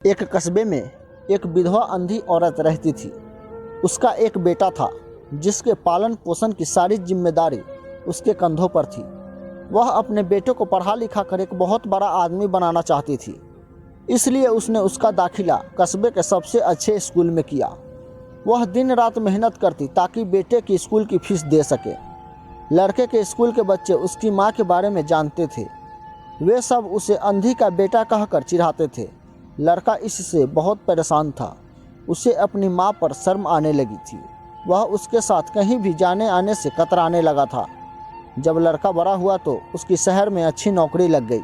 एक कस्बे में एक विधवा अंधी औरत रहती थी। उसका एक बेटा था जिसके पालन पोषण की सारी जिम्मेदारी उसके कंधों पर थी। वह अपने बेटे को पढ़ा लिखा कर एक बहुत बड़ा आदमी बनाना चाहती थी, इसलिए उसने उसका दाखिला कस्बे के सबसे अच्छे स्कूल में किया। वह दिन रात मेहनत करती ताकि बेटे की स्कूल की फीस दे सके। लड़के के स्कूल के बच्चे उसकी माँ के बारे में जानते थे। वे सब उसे अंधी का बेटा कहकर चिढ़ाते थे। लड़का इससे बहुत परेशान था। उसे अपनी माँ पर शर्म आने लगी थी। वह उसके साथ कहीं भी जाने आने से कतराने लगा था। जब लड़का बड़ा हुआ तो उसकी शहर में अच्छी नौकरी लग गई।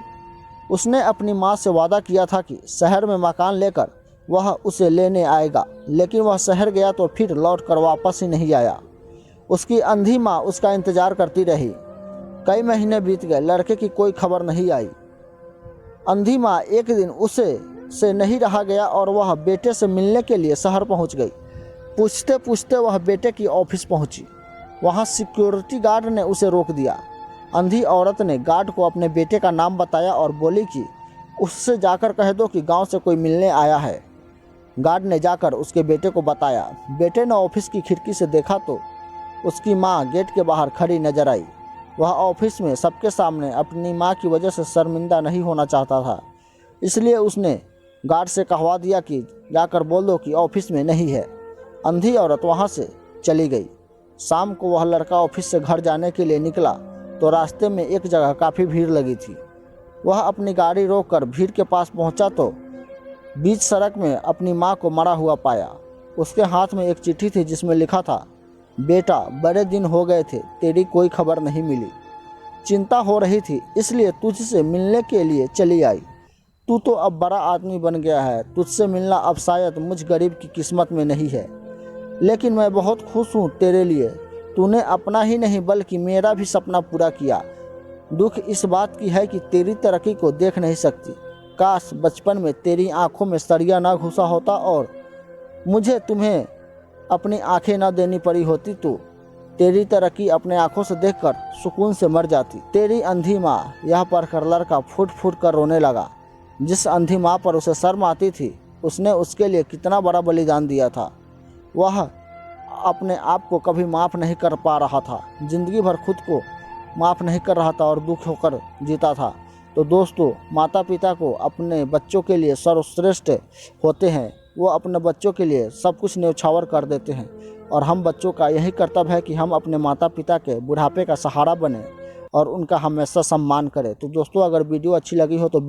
उसने अपनी माँ से वादा किया था कि शहर में मकान लेकर वह उसे लेने आएगा, लेकिन वह शहर गया तो फिर लौट कर वापस ही नहीं आया। उसकी अंधी माँ उसका इंतजार करती रही। कई महीने बीत गए, लड़के की कोई खबर नहीं आई। अंधी माँ एक दिन उसे से नहीं रहा गया और वह बेटे से मिलने के लिए शहर पहुंच गई। पूछते पूछते वह बेटे की ऑफिस पहुंची। वहां सिक्योरिटी गार्ड ने उसे रोक दिया। अंधी औरत ने गार्ड को अपने बेटे का नाम बताया और बोली कि उससे जाकर कह दो कि गांव से कोई मिलने आया है। गार्ड ने जाकर उसके बेटे को बताया। बेटे ने ऑफिस की खिड़की से देखा तो उसकी माँ गेट के बाहर खड़ी नजर आई। वह ऑफिस में सबके सामने अपनी माँ की वजह से शर्मिंदा नहीं होना चाहता था, इसलिए उसने गार्ड से कहवा दिया कि जाकर बोल दो कि ऑफिस में नहीं है। अंधी औरत वहां से चली गई। शाम को वह लड़का ऑफिस से घर जाने के लिए निकला तो रास्ते में एक जगह काफ़ी भीड़ लगी थी। वह अपनी गाड़ी रोककर भीड़ के पास पहुंचा तो बीच सड़क में अपनी माँ को मरा हुआ पाया। उसके हाथ में एक चिट्ठी थी जिसमें लिखा था, बेटा बड़े दिन हो गए थे, तेरी कोई खबर नहीं मिली। चिंता हो रही थी, इसलिए तुझसे मिलने के लिए चली आई। तू तो अब बड़ा आदमी बन गया है, तुझसे मिलना अब शायद मुझ गरीब की किस्मत में नहीं है, लेकिन मैं बहुत खुश हूँ तेरे लिए। तूने अपना ही नहीं बल्कि मेरा भी सपना पूरा किया। दुख इस बात की है कि तेरी तरक्की को देख नहीं सकती। काश बचपन में तेरी आंखों में सरिया ना घुसा होता और मुझे तुम्हें अपनी आंखें ना देनी पड़ी होती तो तेरी तरक्की अपने आंखों से देखकर सुकून से मर जाती। तेरी अंधी माँ। यह पढ़कर लड़का फूट फूट कर रोने लगा। जिस अंधी माँ पर उसे शर्म आती थी, उसने उसके लिए कितना बड़ा बलिदान दिया था। वह अपने आप को कभी माफ़ नहीं कर पा रहा था। जिंदगी भर खुद को माफ़ नहीं कर रहा था और दुख होकर जीता था। तो दोस्तों, माता पिता को अपने बच्चों के लिए सर्वश्रेष्ठ होते हैं। वो अपने बच्चों के लिए सब कुछ न्यौछावर कर देते हैं और हम बच्चों का यही कर्तव्य है कि हम अपने माता पिता के बुढ़ापे का सहारा बने और उनका हमेशा सम्मान करें। तो दोस्तों, अगर वीडियो अच्छी लगी हो तो